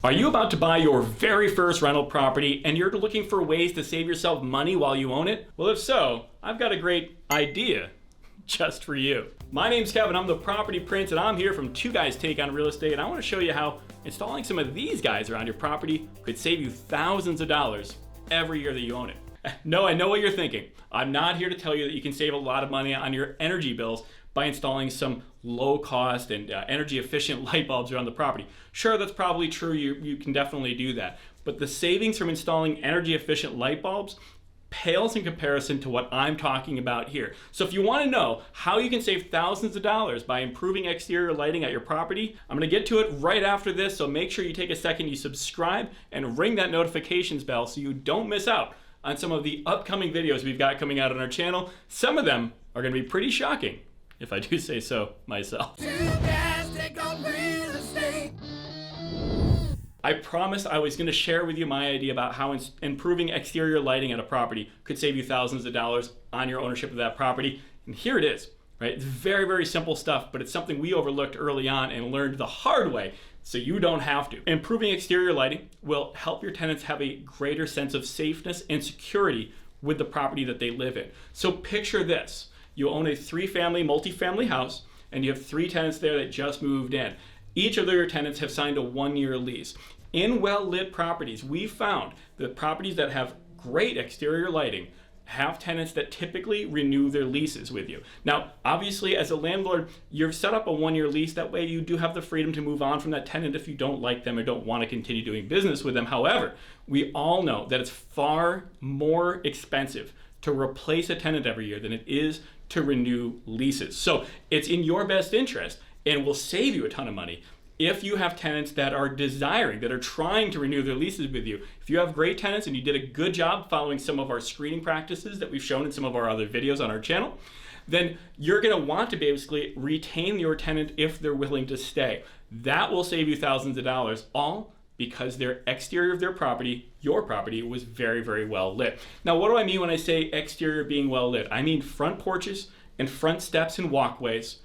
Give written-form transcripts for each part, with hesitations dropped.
Are you about to buy your very first rental property and you're looking for ways to save yourself money while you own it? Well, if so, I've got a great idea just for you. My name's Kevin, I'm the Property Prince, and I'm here from Two Guys Take on Real Estate, and I want to show you how installing some of these guys around your property could save you thousands of dollars every year that you own it. No, I know what you're thinking. I'm not here to tell you that you can save a lot of money on your energy bills by installing some low cost and energy efficient light bulbs around the property. Sure, that's probably true. You can definitely do that. But the savings from installing energy efficient light bulbs pales in comparison to what I'm talking about here. So if you want to know how you can save thousands of dollars by improving exterior lighting at your property, I'm going to get to it right after this. So make sure you take a second, you subscribe and ring that notifications bell so you don't miss out on some of the upcoming videos we've got coming out on our channel. Some of them are going to be pretty shocking, if I do say so myself. I promised I was going to share with you my idea about how improving exterior lighting at a property could save you thousands of dollars on your ownership of that property. And here it is, right? It's very, very simple stuff, but it's something we overlooked early on and learned the hard way, so you don't have to. Improving exterior lighting will help your tenants have a greater sense of safeness and security with the property that they live in. So picture this. You own a three-family, multi-family house, and you have three tenants there that just moved in. Each of their tenants have signed a one-year lease. In well-lit properties, we found that properties that have great exterior lighting have tenants that typically renew their leases with you. Now, obviously, as a landlord, you've set up a one-year lease. That way you do have the freedom to move on from that tenant if you don't like them or don't want to continue doing business with them. However, we all know that it's far more expensive to replace a tenant every year than it is to renew leases. So it's in your best interest and will save you a ton of money if you have tenants that are desiring, that are trying to renew their leases with you. If you have great tenants and you did a good job following some of our screening practices that we've shown in some of our other videos on our channel, then you're gonna want to basically retain your tenant if they're willing to stay. That will save you thousands of dollars, all because their exterior of their property, your property, was very, very well lit. Now, what do I mean when I say exterior being well lit? I mean front porches and front steps and walkways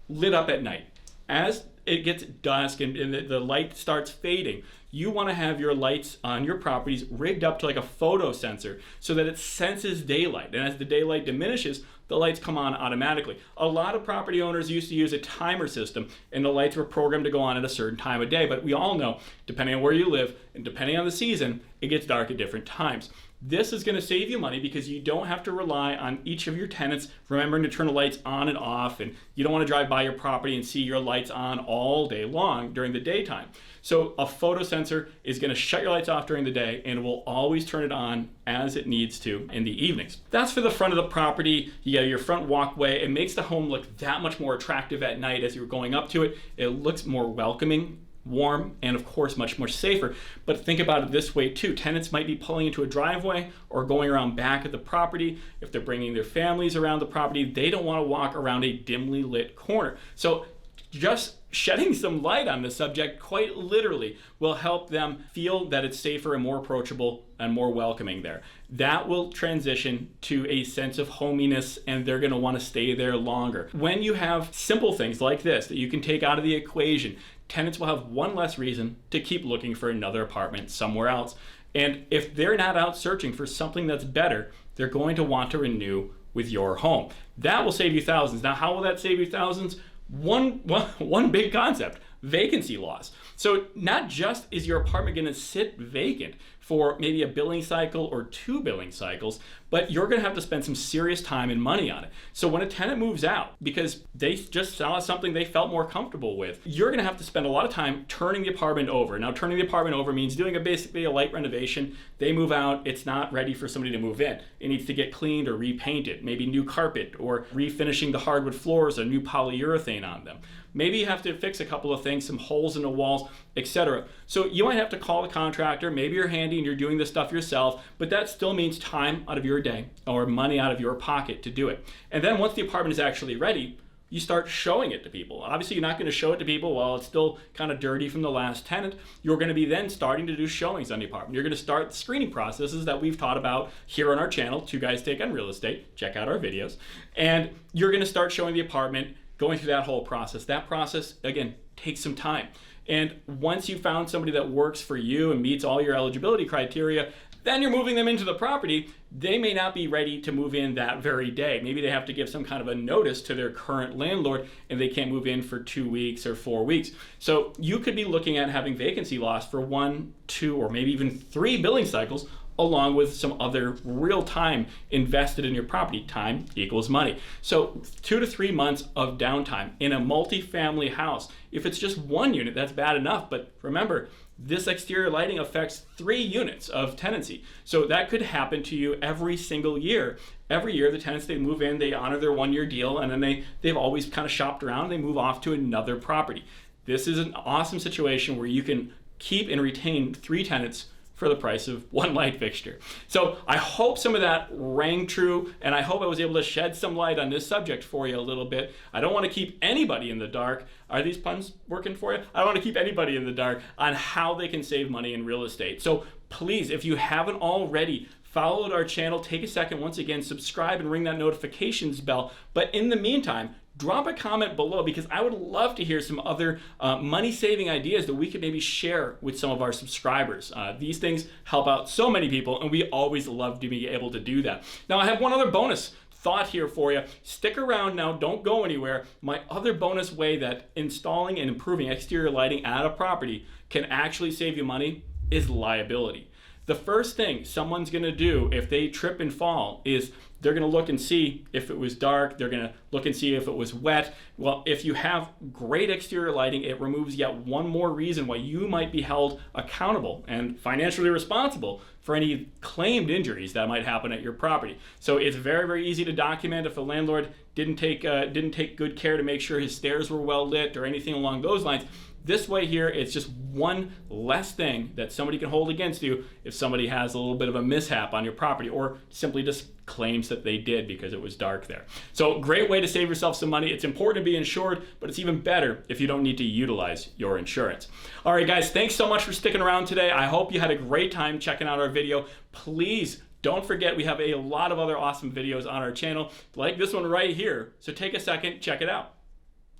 lit up at night. As it gets dusk and the light starts fading, you want to have your lights on your properties rigged up to like a photo sensor so that it senses daylight. And as the daylight diminishes, the lights come on automatically. A lot of property owners used to use a timer system and the lights were programmed to go on at a certain time of day. But we all know, depending on where you live and depending on the season, it gets dark at different times. This is going to save you money because you don't have to rely on each of your tenants remembering to turn the lights on and off, and you don't want to drive by your property and see your lights on all day long during the daytime. So a photo sensor is going to shut your lights off during the day and will always turn it on as it needs to in the evenings. That's for the front of the property. You got your front walkway. It makes the home look that much more attractive at night as you're going up to it. It looks more welcoming, warm, and of course much more safer. But think about it this way too. Tenants might be pulling into a driveway or going around back of the property. If they're bringing their families around the property, they don't want to walk around a dimly lit corner. So just shedding some light on the subject quite literally will help them feel that it's safer and more approachable and more welcoming there. That will transition to a sense of hominess and they're going to want to stay there longer. When you have simple things like this that you can take out of the equation, tenants will have one less reason to keep looking for another apartment somewhere else. And if they're not out searching for something that's better, they're going to want to renew with your home. That will save you thousands. Now, how will that save you thousands? One big concept: vacancy loss. So not just is your apartment going to sit vacant for maybe a billing cycle or two billing cycles, but you're going to have to spend some serious time and money on it. So when a tenant moves out because they just saw something they felt more comfortable with, you're going to have to spend a lot of time turning the apartment over. Now, turning the apartment over means doing basically a light renovation. They move out, it's not ready for somebody to move in. It needs to get cleaned or repainted, maybe new carpet or refinishing the hardwood floors or new polyurethane on them. Maybe you have to fix a couple of things, some holes in the walls, etc. So you might have to call the contractor. Maybe you're handy and you're doing this stuff yourself, but that still means time out of your day or money out of your pocket to do it. And then once the apartment is actually ready, you start showing it to people. Obviously, you're not going to show it to people while it's still kind of dirty from the last tenant. You're going to be then starting to do showings on the apartment. You're going to start the screening processes that we've taught about here on our channel, Two Guys Take on Real Estate. Check out our videos. And you're going to start showing the apartment, going through that whole process. That process, again, takes some time. And once you found somebody that works for you and meets all your eligibility criteria, then you're moving them into the property. They may not be ready to move in that very day. Maybe they have to give some kind of a notice to their current landlord and they can't move in for 2 weeks or 4 weeks. So you could be looking at having vacancy loss for 1, 2, or maybe even 3 billing cycles, along with some other real time invested in your property. Time equals money. So 2 to 3 months of downtime in a multifamily house. If it's just 1 unit, that's bad enough. But remember, this exterior lighting affects 3 units of tenancy. So that could happen to you every single year. Every year, the tenants, they move in, they honor their 1-year deal, and then they've always kind of shopped around, they move off to another property. This is an awesome situation where you can keep and retain 3 tenants for the price of 1 light fixture. So I hope some of that rang true, and I hope I was able to shed some light on this subject for you a little bit. I don't want to keep anybody in the dark. Are these puns working for you? I don't want to keep anybody in the dark on how they can save money in real estate. So please, if you haven't already, followed our channel, take a second, once again, subscribe and ring that notifications bell. But in the meantime, drop a comment below, because I would love to hear some other money-saving ideas that we could maybe share with some of our subscribers. These things help out so many people, and we always love to be able to do that. Now, I have one other bonus thought here for you. Stick around now, don't go anywhere. My other bonus way that installing and improving exterior lighting at a property can actually save you money is liability. The first thing someone's gonna do if they trip and fall is they're gonna look and see if it was dark, they're gonna look and see if it was wet. Well, if you have great exterior lighting, it removes yet one more reason why you might be held accountable and financially responsible for any claimed injuries that might happen at your property. So it's very, very easy to document if a landlord didn't take good care to make sure his stairs were well lit or anything along those lines. This way here, it's just one less thing that somebody can hold against you if somebody has a little bit of a mishap on your property or simply just claims that they did because it was dark there. So great way to save yourself some money. It's important to be insured, but it's even better if you don't need to utilize your insurance. All right, guys, thanks so much for sticking around today. I hope you had a great time checking out our video. Please don't forget we have a lot of other awesome videos on our channel, like this one right here. So take a second, check it out.